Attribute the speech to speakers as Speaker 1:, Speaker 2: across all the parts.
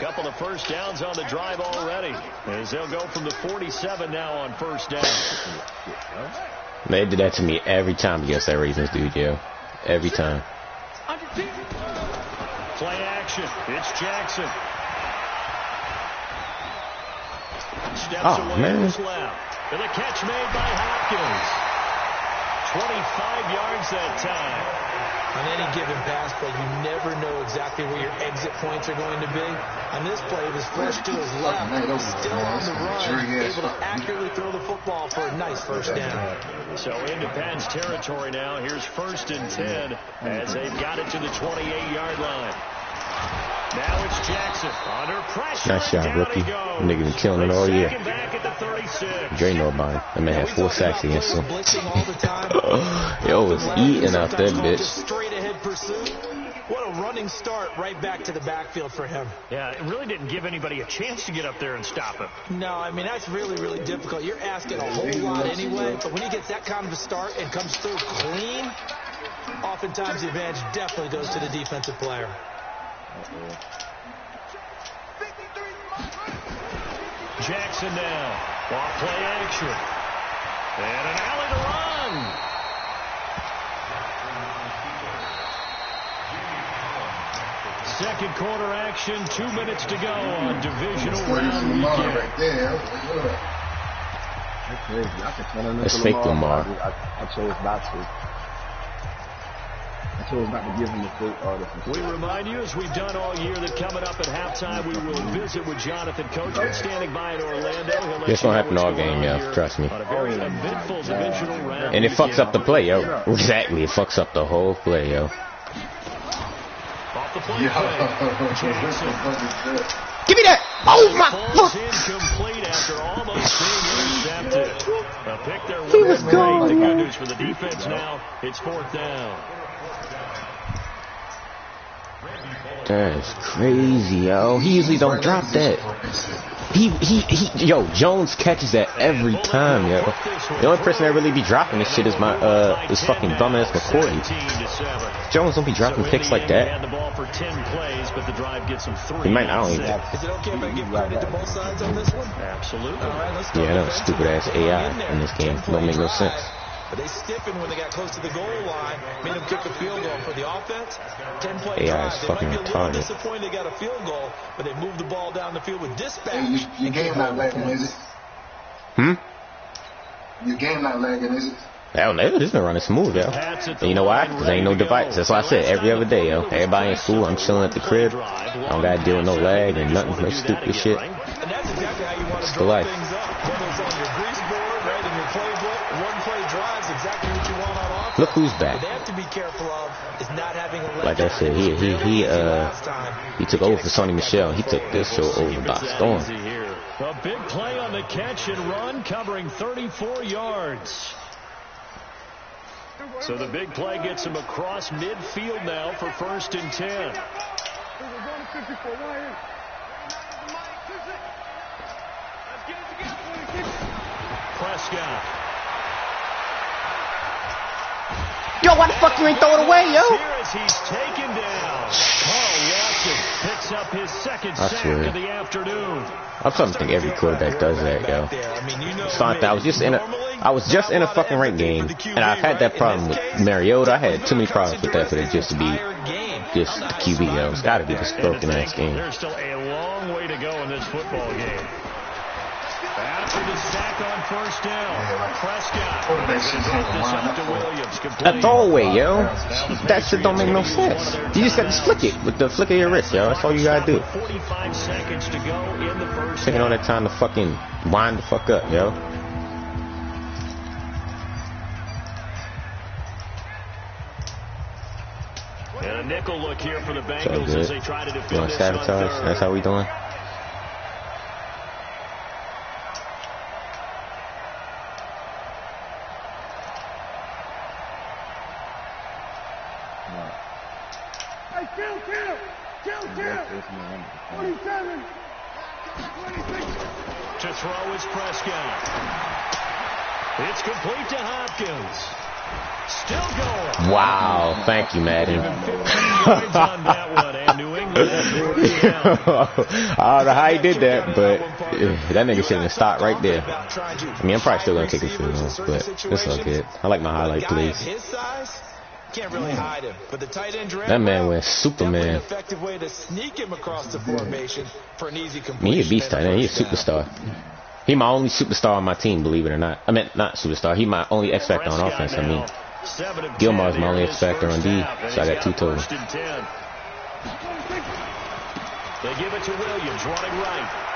Speaker 1: couple of first downs on the drive already, as they'll go from the 47 now on first down.
Speaker 2: They did that to me every time against that Ravens dude, yo. Every time.
Speaker 1: Play action. It's Jackson. Steps away to his left. And a catch made by Hopkins. 25 yards that time.
Speaker 3: On any given pass play, you never know exactly where your exit points are going to be. On this play, it was flushed to his left. He's still on the run, able to accurately throw the football for a nice first down.
Speaker 1: So into Pats territory now. Here's 1st and 10 as they've got it to the 28-yard line. Now it's Jackson under pressure.
Speaker 2: Nice shot, rookie. Nigga been killing it all year. Dre know about him. That man had 4 sacks against him. Yo, was eating out that bitch.
Speaker 3: Straight ahead pursuit. What a running start right back to the backfield for him.
Speaker 1: Yeah, it really didn't give anybody a chance to get up there and stop him.
Speaker 3: No, I mean, that's really, really difficult. You're asking a whole lot anyway, but when he gets that kind of a start and comes through clean, oftentimes the advantage definitely goes to the defensive player.
Speaker 1: Jackson now. Off play action. And an alley to run. Second quarter action. 2 minutes to go on divisional round weekend.
Speaker 2: Let's fake Lamar.
Speaker 4: I chose not to. I chose not to give him the fake artist.
Speaker 1: We remind you, as we've done all year, that coming up at halftime, we will visit with Jonathan Coachman standing by in Orlando.
Speaker 2: It's gonna happen all game, yo. Trust me.
Speaker 1: On a very eventful divisional round.
Speaker 2: And it fucks up the play, yo. Exactly, it fucks up the whole play, yo.
Speaker 1: Off the play.
Speaker 2: Give me that! Oh my!
Speaker 1: Falls incomplete after almost being intercepted. A pick there.
Speaker 2: He was gone.
Speaker 1: The good news for the defense now, it's 4th down.
Speaker 2: That is crazy, yo. He usually don't drop that. Yo, Jones catches that every time, yo. The only person that really be dropping this shit is this fucking bum-ass McCoy. Jones don't be dropping picks like that. He might not.
Speaker 3: Is it okay if I give credit to both sides on this one?
Speaker 1: Absolutely.
Speaker 2: Yeah, that was stupid-ass AI in this game. Don't make no sense.
Speaker 3: But they stiffened when they got close to the goal line, made them kick a field goal for the offense. 10-play drive. They might be a little disappointed they got a field goal, but they moved the ball down the field with dispatch.
Speaker 5: Your game not lagging, is it? Your game not lagging, is it?
Speaker 2: Hell no, this been running smooth, yo. And you know why? Because there ain't no device. That's why I said every other day, yo. Everybody in school, I'm chilling at the crib. I don't gotta deal with no lag and nothing, no stupid shit.
Speaker 3: And that's exactly how you want to
Speaker 2: the life.
Speaker 3: things up. Whether it's on your grease board, right, in your playbook, one-play drives, exactly what you want on offense.
Speaker 2: Look who's back.
Speaker 3: What they have to be careful of is not having a
Speaker 2: like I said, he took over for Sonny Michel. He took this show over by storm.
Speaker 1: A big play on the catch and run, covering 34 yards. So the big play gets him across midfield now for 1st and 10. Prescott.
Speaker 2: Yo, why the fuck you ain't throw it away, yo?
Speaker 1: Here as he's taken down. Carl Watson picks up his second sack of the afternoon.
Speaker 2: I'm starting to think every quarterback does that, yo. It's fine. I was just in a fucking ranked game, and I've had that problem with Mariota. I had too many problems with that for it just to be just the QB, yo. It's gotta be this broken ass game.
Speaker 1: There's still a long way to go in this football game. After the sack on 1st down, Prescott this up to Williams.
Speaker 2: A throwaway, yo. That shit don't make no sense. You just got to flick it with the flick of your wrist, yo. That's all you gotta do.
Speaker 1: 45 seconds to go in the first.
Speaker 2: Taking all that time to fucking wind the fuck up, yo.
Speaker 1: And a nickel look here for the Bengals as they try to defend this on 3rd.
Speaker 2: That's how we doing.
Speaker 1: To throw is Prescott. It's complete to Hopkins. Still going.
Speaker 2: Wow, thank you, Madden.
Speaker 1: on that one, and New England
Speaker 2: I don't know how he did that, but that nigga shouldn't have stopped right there. I mean, I'm probably still gonna kick his field goal, but it's all good. I like my highlight plays.
Speaker 3: Can't really hide him, but the tight end
Speaker 2: that man went Superman.
Speaker 3: Effective way to sneak him across the formation for an easy completion.
Speaker 2: I mean, he a beast tight end. He a superstar. He my only superstar on my team, believe it or not. I mean, not superstar. He my only X factor on offense. I mean, Gilmore's my only X factor on D, so I got 2 total.
Speaker 1: They give it to Williams, running right.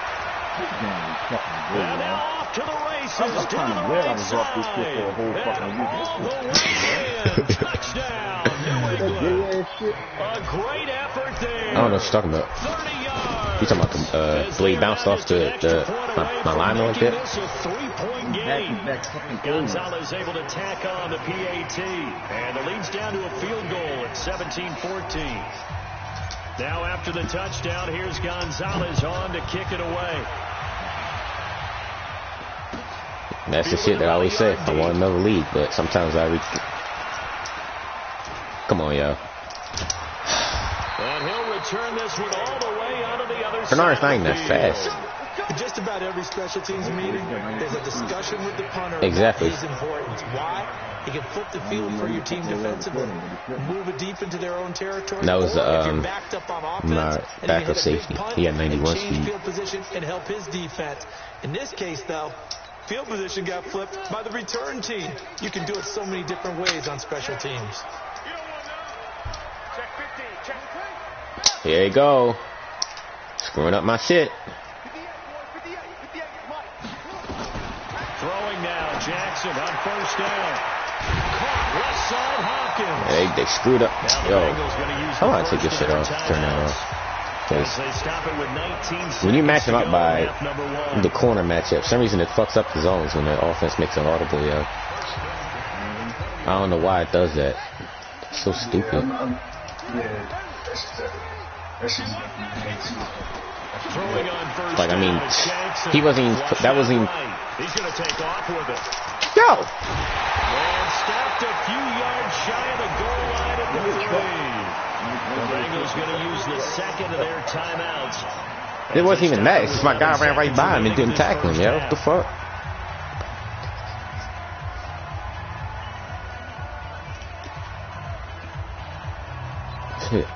Speaker 1: And now off to the races, down the right side, and all the way in. Touchdown, New England. A great effort there.
Speaker 2: I don't know what you're talking about.
Speaker 1: 30 yards.
Speaker 2: You talking about the blade bounced off my lineman like that?
Speaker 1: It's a 3-point game. Gonzalez able to tack on the PAT, and the lead's down to a field goal at 17-14. Now after the touchdown, here's Gonzalez on to kick it away.
Speaker 2: That's the shit that I always say. I want another lead, but sometimes I come on, yo.
Speaker 1: And he'll return this one all the way onto the other
Speaker 2: Bernard's
Speaker 1: side.
Speaker 2: not even that fast.
Speaker 3: Just about every special teams meeting, there's a discussion with the punter.
Speaker 2: Exactly.
Speaker 3: Is important. Why? He can flip the field for your team defensively, move it deep into their own territory.
Speaker 2: That was
Speaker 3: backed up on offense,
Speaker 2: my backup safety. He had 91 speed.
Speaker 3: Field position and help his defense. In this case, though, field position got flipped by the return team. You can do it so many different ways on special teams.
Speaker 2: Here you go. Screwing up my shit.
Speaker 1: Throwing now, Jackson on first down. Caught left side, Hopkins.
Speaker 2: They screwed up. Yo, how do I take this shit off? Turn that off. When you match them up by the corner matchup, for some reason it fucks up the zones when the offense makes it audible, yo. I don't know why it does that. It's so stupid. Like, I mean, he wasn't even, that wasn't even.
Speaker 1: He's going to take off with it.
Speaker 2: Yo!
Speaker 1: And stopped a few yards shy of the goal line at the 3. The Bengals going to use the second of their timeouts.
Speaker 2: It wasn't even that. It's just my guy ran right by him and didn't tackle him, yo. What the fuck? Shit.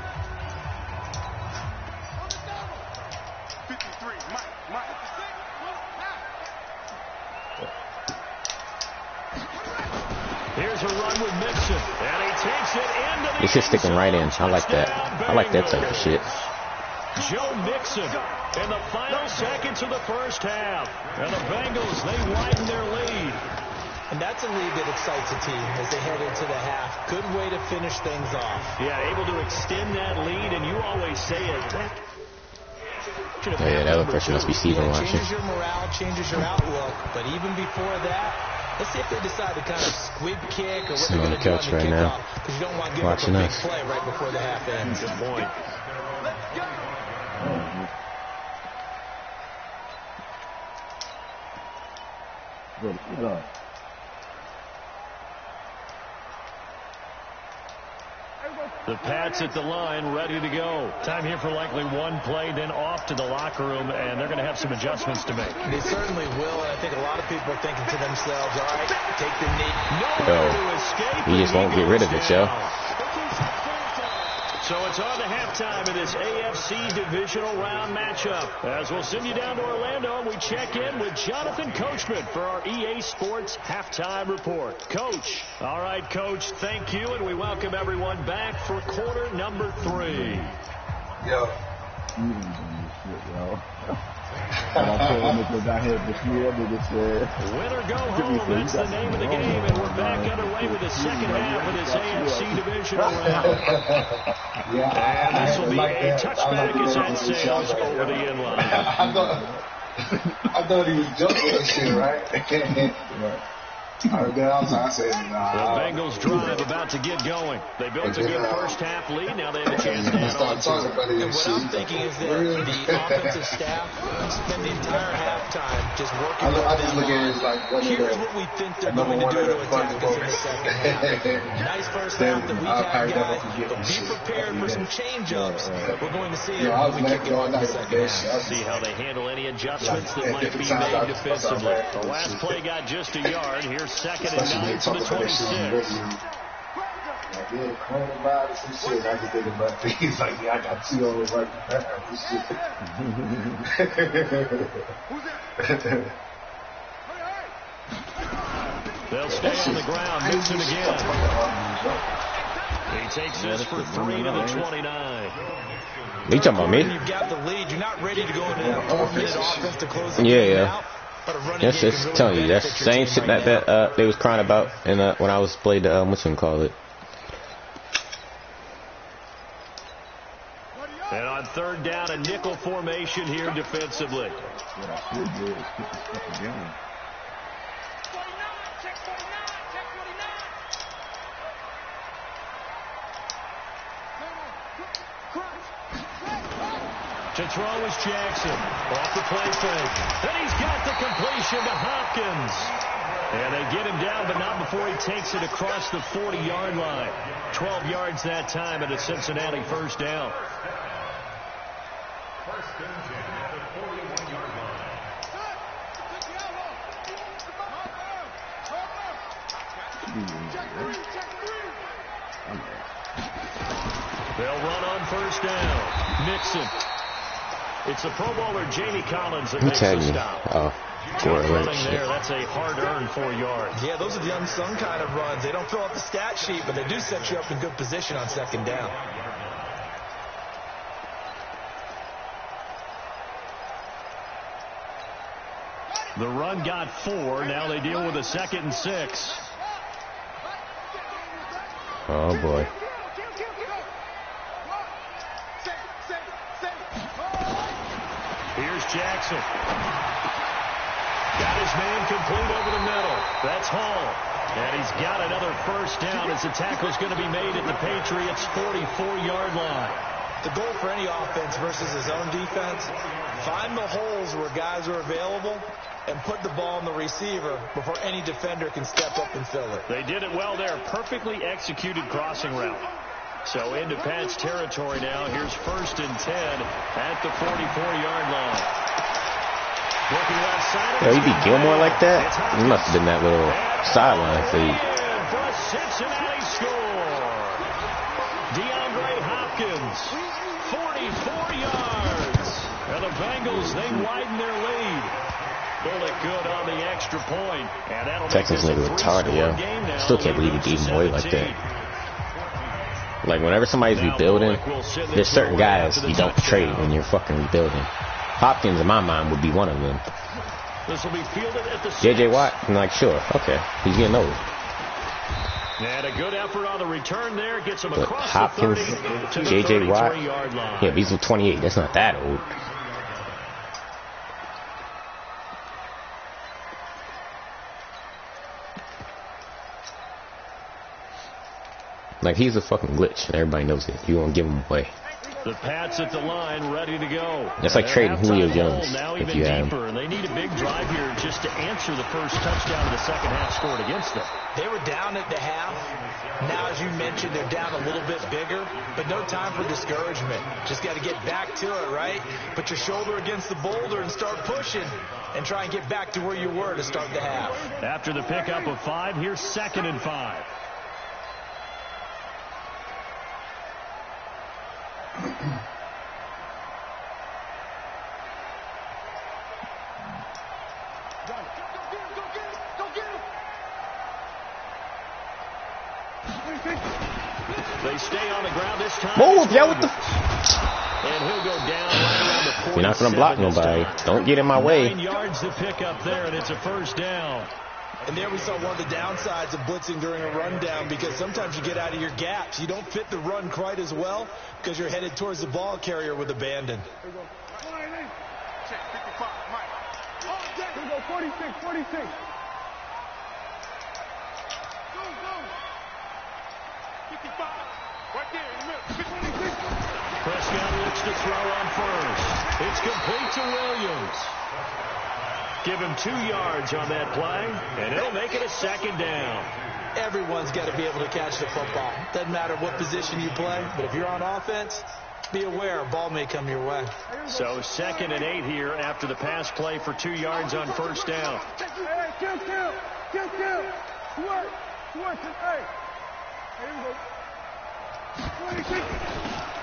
Speaker 1: Here's a run with Mixon, and he takes it into the
Speaker 2: It's just sticking right in. I like that. I like that type of shit.
Speaker 1: Joe Mixon in the final seconds of the first half. And the Bengals, they widen their lead.
Speaker 3: And that's a lead that excites a team as they head into the half. Good way to finish things off.
Speaker 1: Yeah, able to extend that lead, and you always say it.
Speaker 2: Yeah, that other person must be Steven watching.
Speaker 3: Changes your morale, changes your outlook. But even before that, let's see if they decide to kind of squib kick or what they're going to do on the kickoff. Because you don't want to give up a big play right before the half ends.
Speaker 1: Good point. The Pats at the line, ready to go. Time here for likely one play, then off to the locker room, and they're going to have some adjustments to make.
Speaker 3: They certainly will, and I think a lot of people are thinking to themselves, all right, take the knee.
Speaker 2: Yo, he just won't get rid of it, yo.
Speaker 1: So it's on to halftime of this AFC divisional round matchup. As we'll send you down to Orlando, we check in with Jonathan Coachman for our EA Sports halftime report. Coach. All right, Coach, thank you, and we welcome everyone back for quarter number 3.
Speaker 5: Yo.
Speaker 1: Win or go home, that's the name of the game, and we're back underway with the second half of this AFC divisional round. And this will be a touchback as that sails over the inline.
Speaker 5: I thought he was joking and shit, right? I said,
Speaker 1: The Bengals drive about to get going. They built a good first half lead. Now they have a chance to add on to it.
Speaker 3: And what I'm thinking is that the offensive staff spend the entire halftime just working with them on here's what we think they're going to do to attack us in the second half. Nice first half that we've had, guys, but be prepared for some change-ups. We're going to see it when we kick it off in the second half.
Speaker 1: See how they handle any adjustments that might be made defensively. The last play got just a yard. Here's second and 9 to the 26.
Speaker 5: Coronavirus and shit. I just think about things like, I got 2 over right now.
Speaker 1: They'll stay on the ground. Mixon again. He takes this for 3 to the 29.
Speaker 2: You talking about me?
Speaker 3: You've got the lead. You're not ready to go into that 4-minute offense to close the
Speaker 2: game
Speaker 3: out.
Speaker 2: That's just telling you. That's the same shit that they was crying about in when I was played the whatchamacallit.
Speaker 1: And on third down, a nickel formation here defensively. To throw is Jackson. Off the play fake. Then he's got the completion to Hopkins. And they get him down, but not before he takes it across the 40-yard line. 12 yards that time at a Cincinnati first down. They'll run on first down. Mixon. It's the Pro Bowler Jamie Collins that makes the stop.
Speaker 2: Oh,
Speaker 1: running there. That's a hard-earned 4 yards.
Speaker 3: Yeah, those are the unsung kind of runs. They don't fill out the stat sheet, but they do set you up in good position on second down.
Speaker 1: The run got 4. Now they deal with a 2nd and 6.
Speaker 2: Oh, boy.
Speaker 1: Here's Jackson. Got his man complete over the middle. That's Hall. And he's got another first down as the tackle's going to be made at the Patriots' 44-yard line.
Speaker 3: The goal for any offense versus his own defense, find the holes where guys are available and put the ball in the receiver before any defender can step up and fill it.
Speaker 1: They did it well there. Perfectly executed crossing route. So into Pat's territory now. Here's 1st and 10 at the 44-yard line. Looking left side.
Speaker 2: Yo, you beat Gilmore like that? He must have been that little sideline feed.
Speaker 1: For a Cincinnati score. DeAndre Hopkins, 44 yards. And the Bengals, they widen their lead. Pull it good on the extra point. And that'll
Speaker 2: Texas nigga retarded, yo. Still can't believe he gave him away like that. Like, whenever somebody's rebuilding, there's certain guys you don't trade when you're fucking rebuilding. Hopkins, in my mind, would be one of them.
Speaker 1: This will be fielded at the
Speaker 2: J.J. Watt, I'm like, sure, okay, he's getting old.
Speaker 1: And a good effort on the return there. Gets him
Speaker 2: But
Speaker 1: across
Speaker 2: Hopkins,
Speaker 1: the 30 to the
Speaker 2: J.J. Watt,
Speaker 1: 33-yard line.
Speaker 2: yeah, he's 28, that's not that old. Like, he's a fucking glitch, and everybody knows it. You won't give him away.
Speaker 1: The Pats at the line, ready to go.
Speaker 2: That's like trading Julio Jones,
Speaker 1: now
Speaker 2: if
Speaker 1: even
Speaker 2: you have
Speaker 1: deeper, and they need a big drive here just to answer the first touchdown of the second half scored against them.
Speaker 3: They were down at the half. Now, as you mentioned, they're down a little bit bigger, but no time for discouragement. Just got to get back to it, right? Put your shoulder against the boulder and start pushing and try and get back to where you were to start the half.
Speaker 1: After the pickup of 5, here's 2nd and 5. They stay on the ground this time.
Speaker 2: move, yo, what the
Speaker 1: And he'll go down right around the 47.
Speaker 2: You're not going to block nobody. Don't get in my way.
Speaker 1: 9 yards to pick up there, and it's a first down.
Speaker 3: And there we saw one of the downsides of blitzing during a rundown, because sometimes you get out of your gaps. You don't fit the run quite as well because you're headed towards the ball carrier with abandon.
Speaker 6: Here we go, 46.
Speaker 1: Prescott looks to throw on first. It's complete to Williams. Give him 2 yards on that play, and it'll make it a 2nd down.
Speaker 3: Everyone's got to be able to catch the football. Doesn't matter what position you play, but if you're on offense, be aware a ball may come your way.
Speaker 1: So 2nd and 8 here after the pass play for 2 yards on 1st down.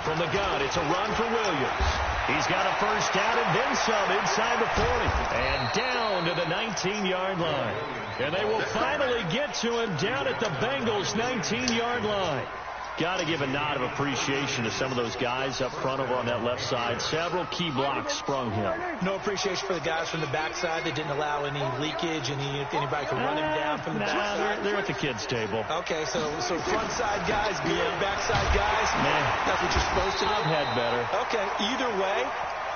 Speaker 1: From the gun, it's a run for Williams. He's got a 1st down and then some inside the 40. And down to the 19-yard line. And they will finally get to him down at the Bengals' 19-yard line. Got to give a nod of appreciation to some of those guys up front over on that left side. Several key blocks sprung him.
Speaker 3: No appreciation for the guys from the backside that didn't allow any leakage, anybody could run him down from the backside.
Speaker 1: They're at the kids' table.
Speaker 3: Okay, so front side guys beat backside guys.
Speaker 1: Man,
Speaker 3: that's what you're supposed to do.
Speaker 1: I've had better.
Speaker 3: Okay, either way,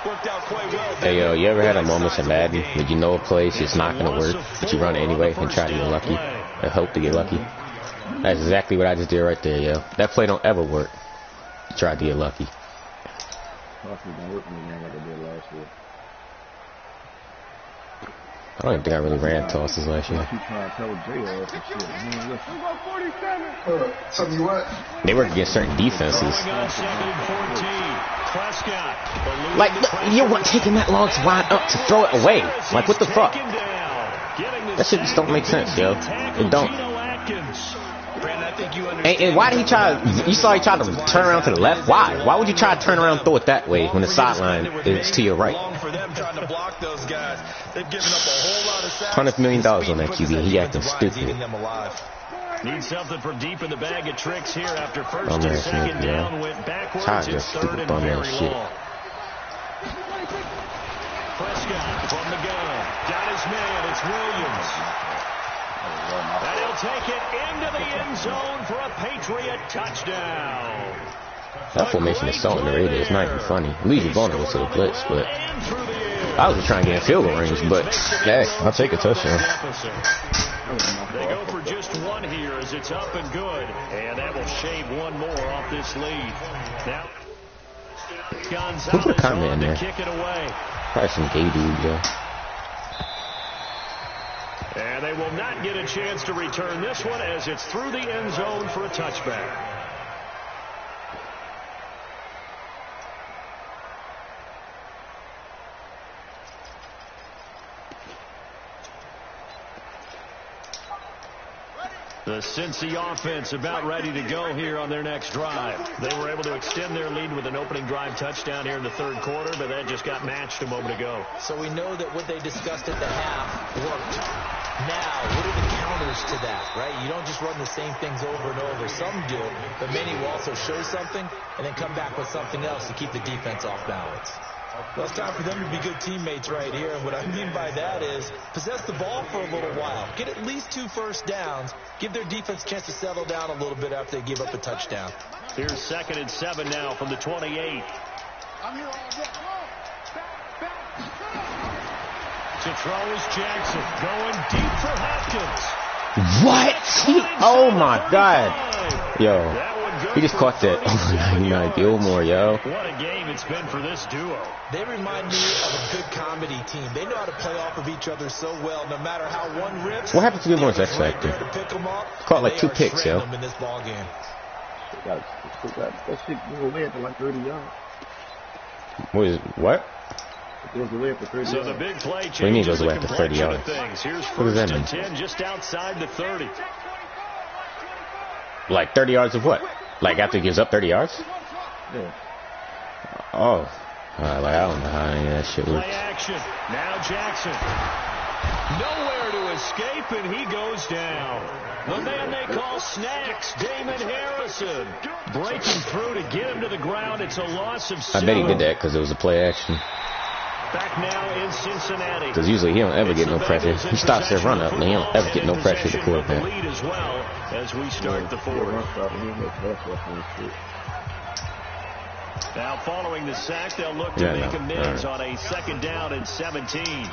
Speaker 3: worked out quite well.
Speaker 2: Hey, yo, you ever had a moment in Madden where you know a place is not going to work, but you run it anyway and try to get lucky and hope to get lucky? That's exactly what I just did right there, yo. That play don't ever work. You tried to get lucky. I don't even think I really ran tosses last year. They work against certain defenses. Like, you weren't taking that long to line up to throw it away. Like, what the fuck? That shit just don't make sense, yo. It don't. And why did he try? You saw he tried to turn around to the left. Why? Why would you try to turn around and throw it that way when the sideline is to your right? $100 million on that QB. He acting stupid.
Speaker 1: Need something from deep in the bag of tricks here after 1st and 2nd down. Went backwards. It's 3rd and very long. Prescott from the gun. Got his man. It's Williams. And he'll take it into the end zone for a Patriot touchdown.
Speaker 2: That formation is so underrated. It's not even funny. At least you're vulnerable to the blitz, but I was just trying to get in field goal range, but hey, I'll take a touchdown.
Speaker 1: They go for just 1 here as it's up and good. And that will shave 1 more off this lead. Now,
Speaker 2: Who put a comment in there?
Speaker 1: Kick it away.
Speaker 2: Probably some gay dude, yo.
Speaker 1: And they will not get a chance to return this one as it's through the end zone for a touchback. The Cincy offense about ready to go here on their next drive. They were able to extend their lead with an opening drive touchdown here in the 3rd quarter, but that just got matched a moment ago.
Speaker 3: So we know that what they discussed at the half worked. Now, what are the counters to that, right? You don't just run the same things over and over. Some do, but many will also show something and then come back with something else to keep the defense off balance. Well, it's time for them to be good teammates right here. And what I mean by that is possess the ball for a little while. Get at least 2 first downs. Give their defense a chance to settle down a little bit after they give up a touchdown.
Speaker 1: Here's 2nd and 7 now from the 28. To throw is Jackson. Going deep for Hopkins.
Speaker 2: What? Oh, my God. Yo. He just caught that. Oh, Gilmore, yo.
Speaker 1: What a game it's been for this duo.
Speaker 3: They remind me of a good comedy team. They know how to play off of each other so well, no matter how one rips.
Speaker 2: What happened to Gilmore's X Factor? Caught like 2 picks, yo.
Speaker 3: In this ball game.
Speaker 4: That shit goes away after like 30 yards.
Speaker 2: What?
Speaker 4: It goes away after 30 yards.
Speaker 1: So the big play changes.
Speaker 2: What do you mean it goes away after 30 yards?
Speaker 1: Here's
Speaker 2: what does that mean?
Speaker 1: 10 just outside the 30.
Speaker 2: Like 30 yards of what? Like after he gives up 30 yards?
Speaker 4: Yeah.
Speaker 2: Oh. Like, I don't know how any of that shit works.
Speaker 1: Play action. Now Jackson. Nowhere to escape, and he goes down. The man they call Snacks, Damon Harrison. Breaking through to get him to the ground. It's a loss of 7.
Speaker 2: I bet he did that because it was a play action.
Speaker 1: Back now in Cincinnati.
Speaker 2: Because usually he don't ever get no pressure. He stops their run up, and he don't ever get no pressure to the quarterback.
Speaker 1: Lead as well as we start the 4th. Now following the sack, they'll look to make amends on a 2nd down and 17.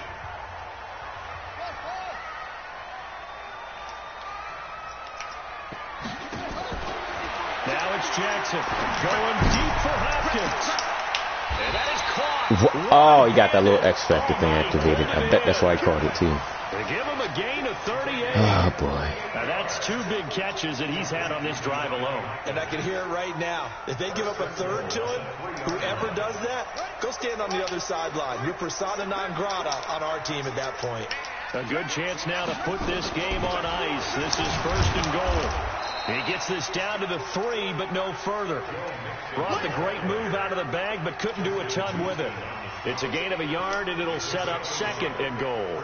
Speaker 1: Now it's Jackson going deep for Hopkins. And that is caught.
Speaker 2: Oh, he got that little X Factor thing activated. I bet that's why he caught it too.
Speaker 1: They give him a gain of 38.
Speaker 2: Oh boy.
Speaker 1: Now that's 2 big catches that he's had on this drive alone.
Speaker 3: And I can hear it right now. If they give up a third to him, whoever does that, go stand on the other sideline. You're persona non grata on our team at that point.
Speaker 1: A good chance now to put this game on ice. This is 1st and goal. He gets this down to the 3, but no further. Brought the great move out of the bag, but couldn't do a ton with it. It's a gain of a yard, and it'll set up 2nd and goal.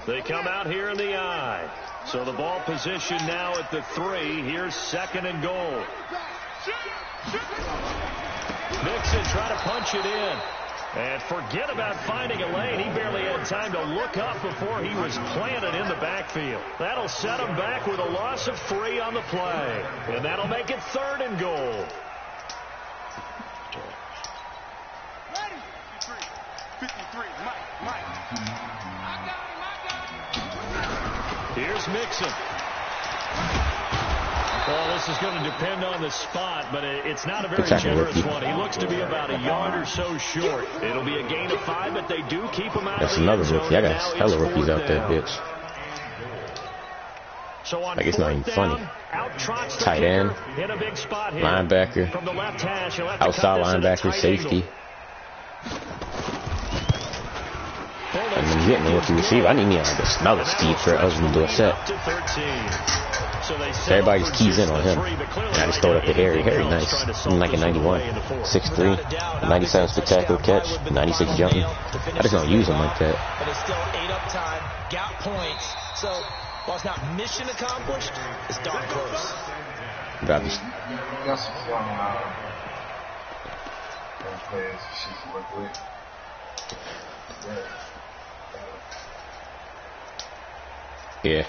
Speaker 1: They come out here in the I. So the ball position now at the 3. Here's 2nd and goal. Mixon trying to punch it in. And forget about finding a lane. He barely had time to look up before he was planted in the backfield. That'll set him back with a loss of 3 on the play. And that'll make it 3rd and goal. Here's Mixon. Well, this is going to depend on the spot, but it's not a very generous one. He looks to be about a yard or so short. It'll be a gain of 5, but they do keep him out.
Speaker 2: That's
Speaker 1: of the
Speaker 2: another
Speaker 1: end zone.
Speaker 2: rookie. I got hella rookies out there, bitch.
Speaker 1: So on
Speaker 2: like it's not even funny. Tight end,
Speaker 1: in a big spot here.
Speaker 2: Linebacker,
Speaker 1: from the left hash,
Speaker 2: outside linebacker, safety. And then getting a rookie receiver. I need me another speed for Elgin Dorsett. So everybody just keys in on him. And I just throw it up to Harry. Harry nice. I'm like a 91, 6'3", 97 spectacular catch, 96 jumping. I just don't use him like that.
Speaker 3: But it's still 8 up time, got points. So while it's not mission accomplished, it's darn close.
Speaker 2: Probably.
Speaker 5: Got some fun players she can work with.
Speaker 2: Yeah.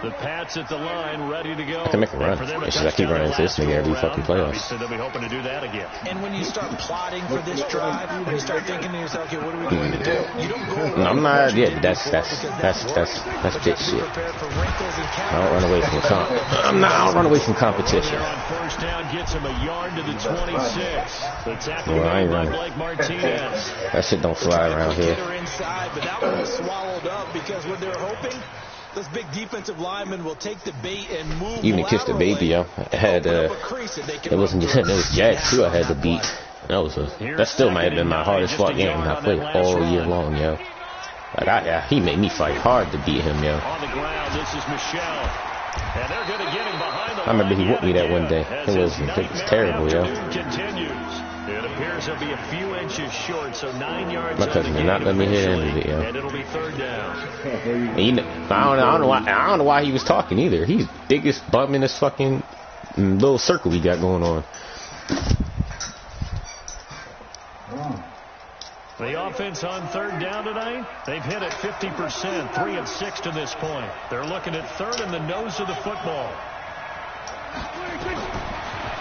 Speaker 1: The Pats at the line, ready to go.
Speaker 2: I can make a run. It's just I keep running into this nigga every fucking playoffs.
Speaker 1: They'll be hoping to do that again.
Speaker 3: And when you start plotting for this drive, when you start thinking to yourself, okay, what are we going to do? You don't go.
Speaker 2: No, I'm not. Yeah, that's bitch shit. I don't run away from I don't run away from competition.
Speaker 1: On 1st down, gets him a yard to the 26. The tackle
Speaker 2: I ain't
Speaker 1: by
Speaker 2: running.
Speaker 1: Blake Martinez.
Speaker 2: That shit don't fly around here.
Speaker 3: Inside, but that one was swallowed up because what they're hoping, this big defensive lineman will take the bait and move.
Speaker 2: Even kissed the baby, yo. I had it wasn't just it was Jack too. I had to beat. That still might have been my hardest fought game I played all year long, yo. Like he made me fight hard to beat him, yo.
Speaker 1: On the ground, this is Michelle. And they're going to get him behind the
Speaker 2: I remember he whooped me that one day.
Speaker 1: As
Speaker 2: It was terrible, yo.
Speaker 1: Continues. It appears he'll be a few inches short, so 9 yards.
Speaker 2: My cousin did not let me hit him, yo.
Speaker 1: And it'll be 3rd down.
Speaker 2: And I don't know why he was talking either. He's biggest bum in this fucking little circle we got going on.
Speaker 1: The offense on 3rd down tonight, they've hit it 50%, 3 of 6 to this point. They're looking at 3rd in the nose of the football.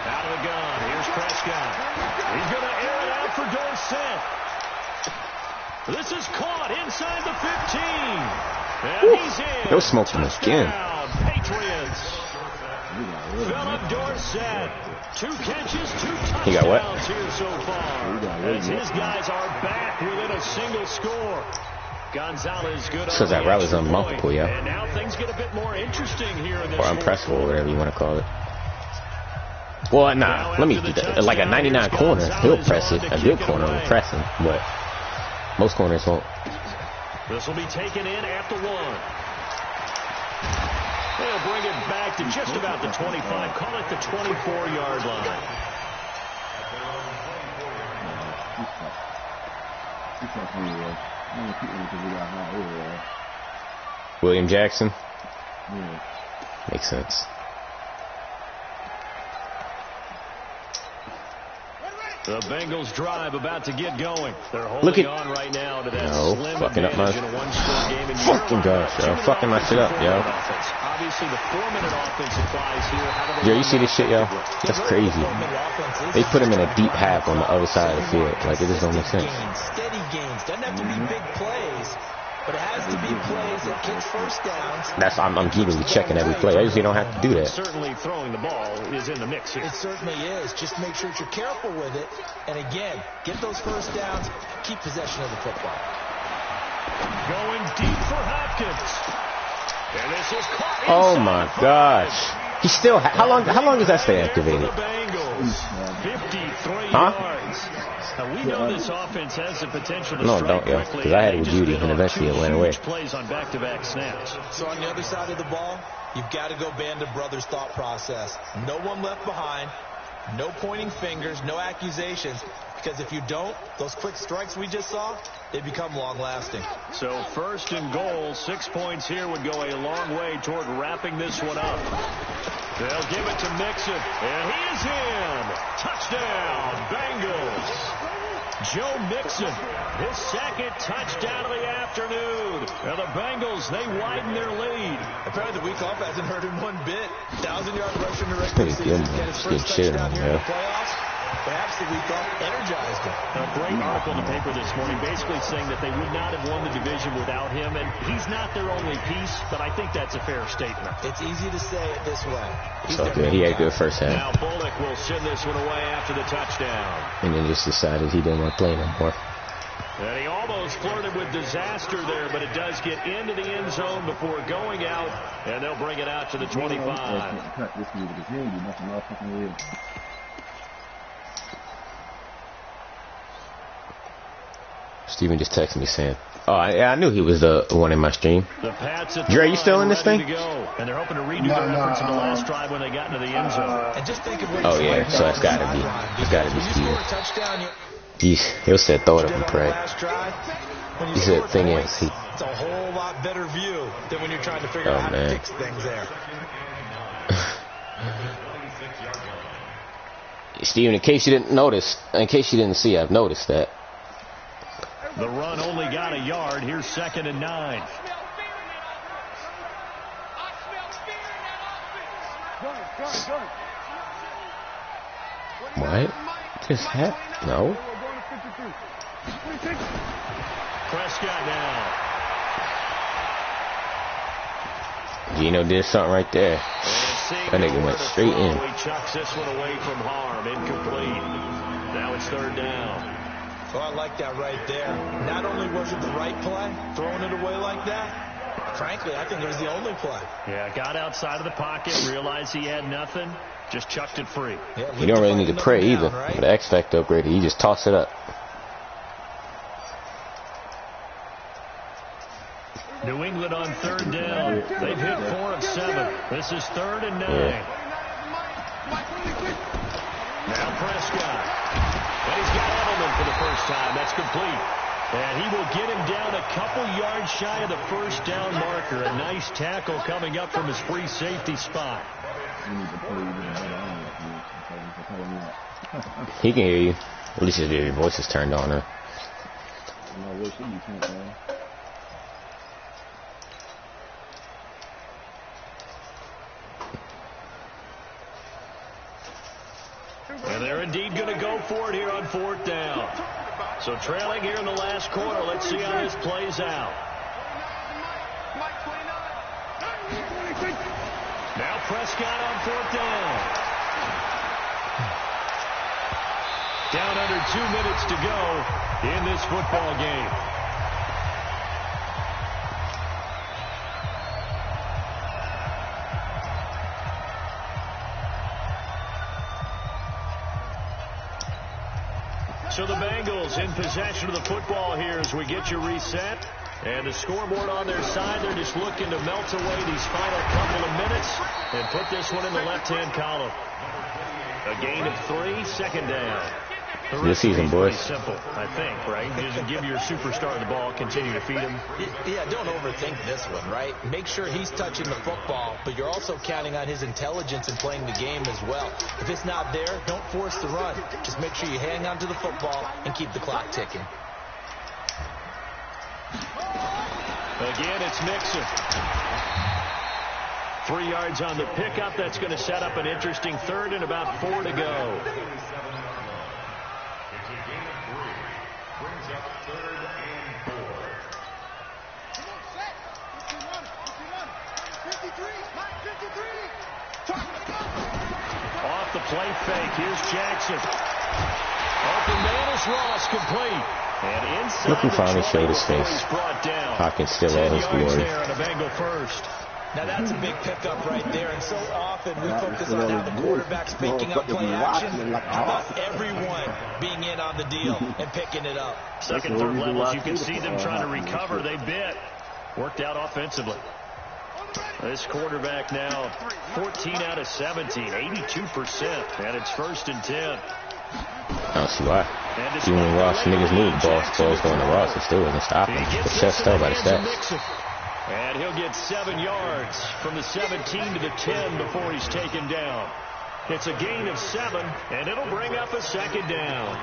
Speaker 1: Out of the gun, here's Prescott. He's going to air it out for Dorsett. This is caught inside the 15. And he's in.
Speaker 2: They'll smoke him again.
Speaker 1: Patriots. Philip Dorsett. 2 catches, 2 touchdowns
Speaker 2: He got what?
Speaker 1: here so far. As his guys are back within a single score. Gonzalez good.
Speaker 2: So that route is on multiple, yeah.
Speaker 1: And now things get a bit more interesting here in this
Speaker 2: Or unpressable, or whatever you want to call it. Well, nah, let me do that. Like a 99 corner, he'll press it. A good corner will press him, but most corners won't.
Speaker 1: This will be taken in after 1. They'll bring it back to just about the 25. Call it the 24-yard line.
Speaker 2: William Jackson?
Speaker 4: Yeah.
Speaker 2: Makes sense.
Speaker 1: The Bengals drive about to get going. They're holding on right now to that slim
Speaker 2: fucking up my
Speaker 1: advantage in a one-score game.
Speaker 2: fucking gosh, yo. Fucking my shit up, yo.
Speaker 1: Obviously, the 4-minute offense applies here.
Speaker 2: Yo, you see this shit, yo? That's crazy. They put him in a deep half on the other side of the field. Like, it just don't make sense.
Speaker 3: Steady gains. Doesn't have to be big plays. But it has to be plays that kick first downs.
Speaker 2: I'm usually checking every play. I usually don't have to do that.
Speaker 1: Certainly throwing the ball is in the mix here.
Speaker 3: It certainly is. Just make sure that you're careful with it. And again, get those first downs, keep possession of the football.
Speaker 1: Going deep for Hopkins. And this is caught.
Speaker 2: Oh my gosh. He still how long does that stay activated?
Speaker 1: 53
Speaker 2: huh?
Speaker 1: yards. Now we know this offense has the potential to
Speaker 2: No,
Speaker 1: strike
Speaker 2: don't, yo.
Speaker 1: quickly.
Speaker 2: Because I had it with Judy, and eventually it went away.
Speaker 1: Plays on back-to-back snaps.
Speaker 3: So on the other side of the ball, you've got to go band of brothers thought process. No one left behind. No pointing fingers. No accusations. Because if you don't, those quick strikes we just saw, they become long-lasting.
Speaker 1: So first and goal, 6 points here would go a long way toward wrapping this one up. They'll give it to Mixon, and he is in. Touchdown, Bengals. Joe Mixon, his second touchdown of the afternoon. And the Bengals, they widen their lead.
Speaker 3: Apparently the week off hasn't hurt him one bit. 1,000-yard rush in the regular season. Get his first touchdown here in the playoffs. Perhaps the week off energized him.
Speaker 1: A great article in the paper this morning basically saying that they would not have won the division without him, and he's not their only piece, but I think that's a fair statement.
Speaker 3: It's easy to say it this way.
Speaker 2: So good. He had good first half.
Speaker 1: Now Bullock will send this one away after the touchdown.
Speaker 2: And then just decided he didn't want to play no more.
Speaker 1: And he almost flirted with disaster there, but it does get into the end zone before going out, and they'll bring it out to the 25.
Speaker 2: Steven just texted me saying, oh, yeah, I knew he was the one in my stream. Dre, you still in this thing?
Speaker 1: And they're hoping to redo their efforts in the last drive when they got into the end zone.
Speaker 3: And just think of what
Speaker 2: oh, yeah, so it's got to be. It's got to be Steven. He'll say throw it up and pray. He said, thing is,
Speaker 3: it's a whole lot better view than when you're trying to figure out how to fix things there.
Speaker 2: Steven, in case you didn't see, I've noticed that.
Speaker 1: The run only got a yard. Here's 2nd and 9.
Speaker 2: What? Just happened? No.
Speaker 1: Prescott now.
Speaker 2: Gino did something right there. That nigga went straight in.
Speaker 1: He chucks this one away from harm. Incomplete. Now it's 3rd down.
Speaker 3: Well, I like that right there. Not only was it the right play, throwing it away like that, frankly, I think it was the only play.
Speaker 1: Yeah, got outside of the pocket, realized he had nothing, just chucked it free.
Speaker 2: Yeah, you don't really need to pray either. Right? For the X Factor upgraded, you just toss it up.
Speaker 1: New England on 3rd down. They've hit 4 of 7. This is 3rd and 9. Yeah. Now Prescott. And he's got Edelman for the first time. That's complete. And he will get him down a couple yards shy of the first down marker. A nice tackle coming up from his free safety spot.
Speaker 2: He can hear you. At least your voice is turned on, huh?
Speaker 1: And they're indeed going to go for it here on 4th down. So trailing here in the last quarter. Let's see how this plays out. Now Prescott on 4th down. Down under 2 minutes to go in this football game. So the Bengals in possession of the football here as we get you reset. And the scoreboard on their side, they're just looking to melt away these final couple of minutes and put this one in the left-hand column. A gain of 3, 2nd down.
Speaker 2: This season, boys.
Speaker 1: Simple, I think, right? Just give your superstar the ball, continue to feed him.
Speaker 3: Yeah, don't overthink this one, right? Make sure he's touching the football, but you're also counting on his intelligence in playing the game as well. If it's not there, don't force the run. Just make sure you hang on to the football and keep the clock ticking.
Speaker 1: Again, it's Mixon. 3 yards on the pickup. That's going to set up an interesting 3rd and about 4 to go. Off the play fake, here's Jackson. Open man is Ross, complete. And inside
Speaker 2: Look who finally showed his face. Hawkins still all his glory.
Speaker 3: Now that's a big pickup right there, and so often we focus on how the quarterback's making up play action. How about everyone being in on the deal and picking it up?
Speaker 1: Second, third levels, you can see them trying to recover. They bit. Worked out offensively. This quarterback now 14 out of 17, 82%, and it's 1st and 10.
Speaker 2: I don't see why. Even when Ross niggas knew the ball's going to Ross, it still wasn't stopping. The chest tell by the stats.
Speaker 1: And he'll get 7 yards from the 17 to the 10 before he's taken down. It's a gain of 7, and it'll bring up a 2nd down.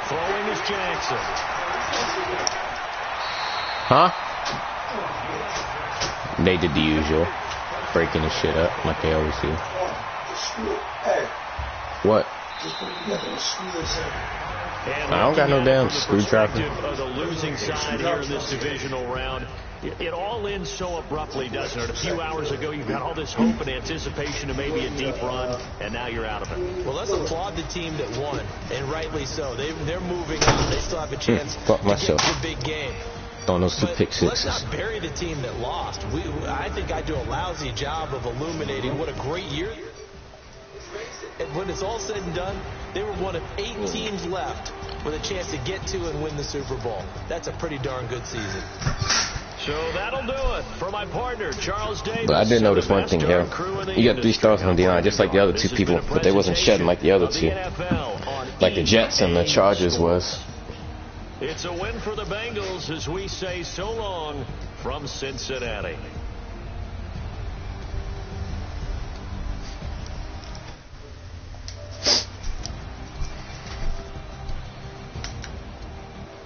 Speaker 1: Throwing is Jackson.
Speaker 2: Huh? They did the usual. Breaking the shit up like they always do. What? I don't got no damn screwdriver.
Speaker 1: The losing side here in this divisional round. It all ends so abruptly, doesn't it? A few hours ago, you've got all this hope and anticipation of maybe a deep run, and now you're out of it.
Speaker 3: Well, let's applaud the team that won, and rightly so. They're moving on. They still have a chance
Speaker 2: Fuck myself.
Speaker 3: to get the big game.
Speaker 2: Throwing those 2 pick sixes.
Speaker 3: Let's not bury the team that lost. I think I do a lousy job of illuminating what a great year. And when it's all said and done, they were one of 8 teams left with a chance to get to and win the Super Bowl. That's a pretty darn good season.
Speaker 1: So that'll do it for my partner, Charles Davis.
Speaker 2: But I did notice one thing, yo. You got 3 stars on the line, just like the other 2 people, but they wasn't shedding like the other 2. Like the Jets and the Chargers was.
Speaker 1: It's a win for the Bengals as we say so long from Cincinnati.